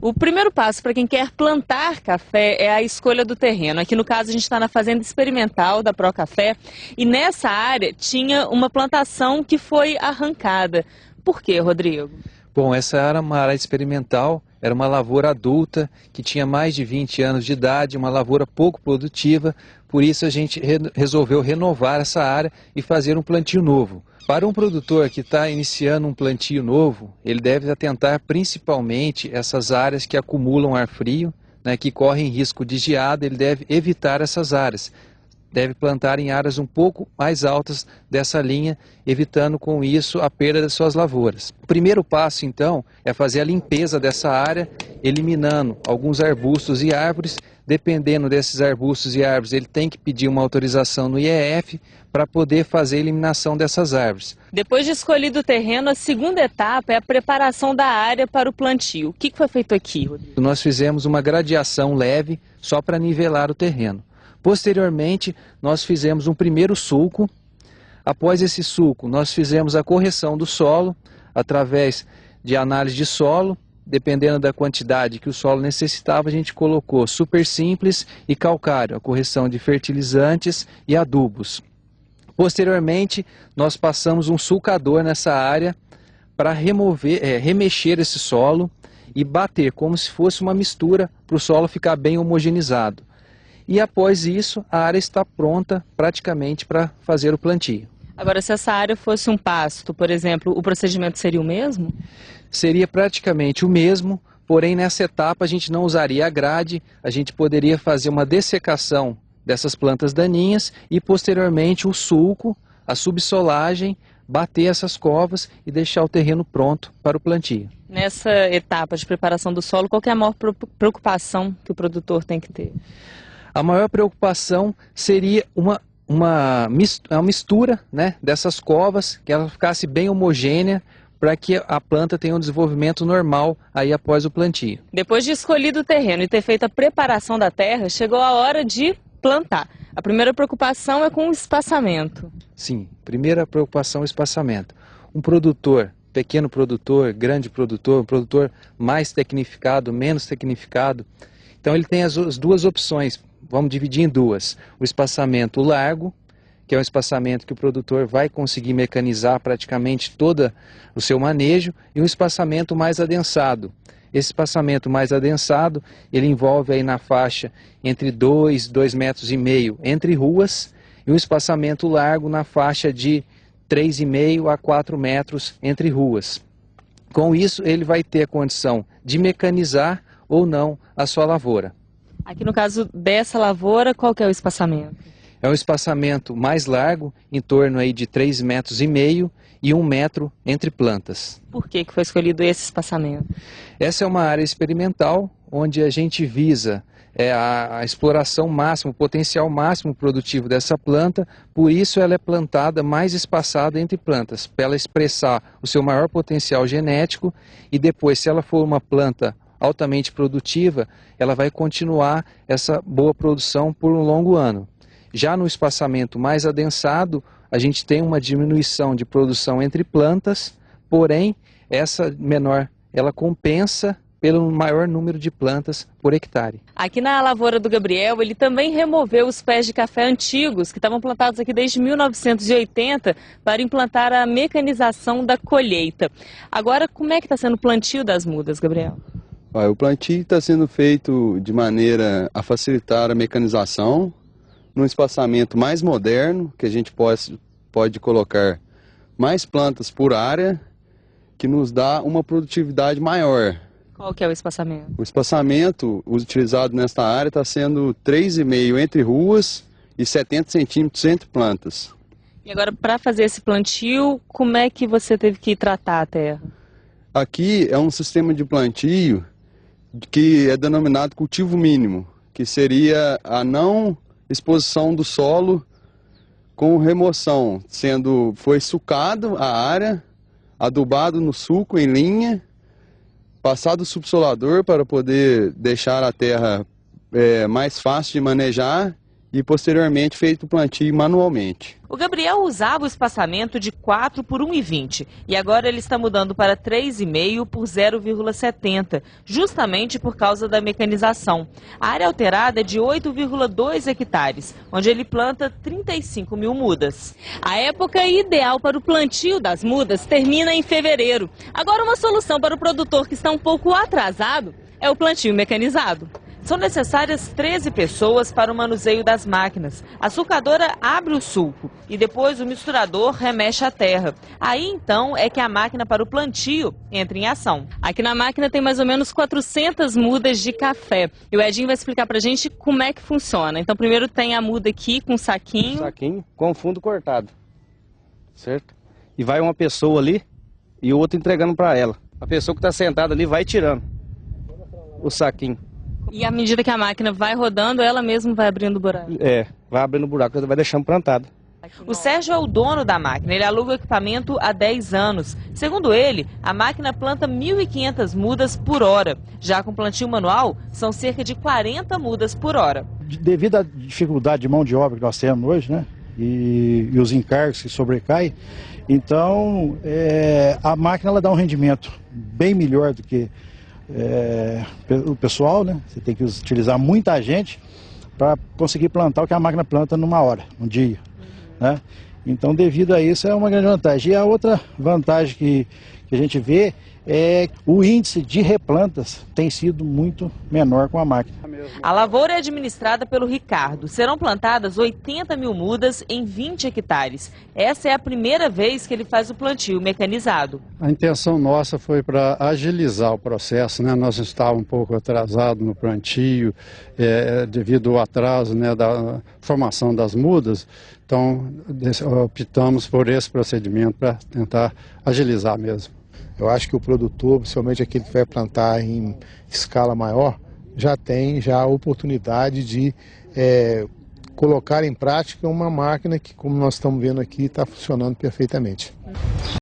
O primeiro passo para quem quer plantar café é a escolha do terreno. Aqui no caso a gente está na fazenda experimental da Procafé e nessa área tinha uma plantação que foi arrancada. Por quê, Rodrigo? Bom, essa era uma área experimental, era uma lavoura adulta que tinha mais de 20 anos de idade, uma lavoura pouco produtiva, por isso a gente resolveu renovar essa área e fazer um plantio novo. Para um produtor que está iniciando um plantio novo, ele deve atentar principalmente essas áreas que acumulam ar frio, né, que correm risco de geada, ele deve evitar essas áreas. Deve plantar em áreas um pouco mais altas dessa linha, evitando com isso a perda das suas lavouras. O primeiro passo, então, é fazer a limpeza dessa área, eliminando alguns arbustos e árvores. Dependendo desses arbustos e árvores, ele tem que pedir uma autorização no IEF para poder fazer a eliminação dessas árvores. Depois de escolhido o terreno, a segunda etapa é a preparação da área para o plantio. O que foi feito aqui, Rodrigo? Nós fizemos uma gradiação leve só para nivelar o terreno. Posteriormente, nós fizemos um primeiro sulco. Após esse sulco, nós fizemos a correção do solo através de análise de solo. Dependendo da quantidade que o solo necessitava, a gente colocou super simples e calcário, a correção de fertilizantes e adubos. Posteriormente, nós passamos um sulcador nessa área para remexer esse solo e bater como se fosse uma mistura para o solo ficar bem homogeneizado. E após isso, a área está pronta praticamente para fazer o plantio. Agora, se essa área fosse um pasto, por exemplo, o procedimento seria o mesmo? Seria praticamente o mesmo, porém nessa etapa a gente não usaria a grade, a gente poderia fazer uma dessecação dessas plantas daninhas e posteriormente o sulco, a subsolagem, bater essas covas e deixar o terreno pronto para o plantio. Nessa etapa de preparação do solo, qual que é a maior preocupação que o produtor tem que ter? A maior preocupação seria uma mistura, né, dessas covas, que ela ficasse bem homogênea, para que a planta tenha um desenvolvimento normal aí após o plantio. Depois de escolhido o terreno e ter feito a preparação da terra, chegou a hora de plantar. A primeira preocupação é com o espaçamento. Sim, primeira preocupação é o espaçamento. Um produtor, pequeno produtor, grande produtor, um produtor mais tecnificado, menos tecnificado, então ele tem as duas opções. Vamos dividir em duas. O espaçamento largo, que é um espaçamento que o produtor vai conseguir mecanizar praticamente todo o seu manejo, e um espaçamento mais adensado. Esse espaçamento mais adensado, ele envolve aí na faixa entre 2,5 metros entre ruas, e um espaçamento largo na faixa de 3,5 a 4 metros entre ruas. Com isso, ele vai ter a condição de mecanizar ou não a sua lavoura. Aqui no caso dessa lavoura, qual que é o espaçamento? É um espaçamento mais largo, em torno aí de 3,5 metros e 1 metro entre plantas. Por que foi escolhido esse espaçamento? Essa é uma área experimental, onde a gente visa a exploração máxima, o potencial máximo produtivo dessa planta, por isso ela é plantada mais espaçada entre plantas, para ela expressar o seu maior potencial genético e depois, se ela for uma planta altamente produtiva, ela vai continuar essa boa produção por um longo ano. Já no espaçamento mais adensado, a gente tem uma diminuição de produção entre plantas, porém, essa menor, ela compensa pelo maior número de plantas por hectare. Aqui na lavoura do Gabriel, ele também removeu os pés de café antigos, que estavam plantados aqui desde 1980, para implantar a mecanização da colheita. Agora, como é que está sendo o plantio das mudas, Gabriel? O plantio está sendo feito de maneira a facilitar a mecanização, num espaçamento mais moderno, que a gente pode colocar mais plantas por área, que nos dá uma produtividade maior. Qual que é o espaçamento? O espaçamento utilizado nesta área está sendo 3,5 entre ruas e 70 centímetros entre plantas. E agora, para fazer esse plantio, como é que você teve que tratar a terra? Aqui é um sistema de plantio que é denominado cultivo mínimo, que seria a não exposição do solo com remoção, foi sucado a área, adubado no sulco em linha, passado o subsolador para poder deixar a terra mais fácil de manejar e posteriormente feito o plantio manualmente. O Gabriel usava o espaçamento de 4 por 1,20 e agora ele está mudando para 3,5 por 0,70, justamente por causa da mecanização. A área alterada é de 8,2 hectares, onde ele planta 35 mil mudas. A época ideal para o plantio das mudas termina em fevereiro. Agora, uma solução para o produtor que está um pouco atrasado é o plantio mecanizado. São necessárias 13 pessoas para o manuseio das máquinas. A sulcadora abre o sulco e depois o misturador remexe a terra. Aí então é que a máquina para o plantio entra em ação. Aqui na máquina tem mais ou menos 400 mudas de café. E o Edinho vai explicar pra gente como é que funciona. Então primeiro tem a muda aqui com saquinho. Saquinho com fundo cortado, certo? E vai uma pessoa ali e o outro entregando para ela. A pessoa que está sentada ali vai tirando o saquinho. E à medida que a máquina vai rodando, ela mesma vai abrindo o buraco. Vai abrindo o buraco, vai deixando plantado. O Sérgio é o dono da máquina, ele aluga o equipamento há 10 anos. Segundo ele, a máquina planta 1.500 mudas por hora. Já com plantio manual, são cerca de 40 mudas por hora. Devido à dificuldade de mão de obra que nós temos hoje, né, e os encargos que sobrecaem, então a máquina ela dá um rendimento bem melhor do que o pessoal, né? Você tem que utilizar muita gente para conseguir plantar o que a máquina planta numa hora, um dia, né? Então, devido a isso, é uma grande vantagem. E a outra vantagem que a gente vê é que o índice de replantas tem sido muito menor com a máquina. A lavoura é administrada pelo Ricardo. Serão plantadas 80 mil mudas em 20 hectares. Essa é a primeira vez que ele faz o plantio mecanizado. A intenção nossa foi para agilizar o processo, né? Nós estávamos um pouco atrasados no plantio, devido ao atraso, né, da formação das mudas. Então, optamos por esse procedimento para tentar agilizar mesmo. Eu acho que o produtor, principalmente aquele que vai plantar em escala maior, já tem a oportunidade de colocar em prática uma máquina que, como nós estamos vendo aqui, está funcionando perfeitamente.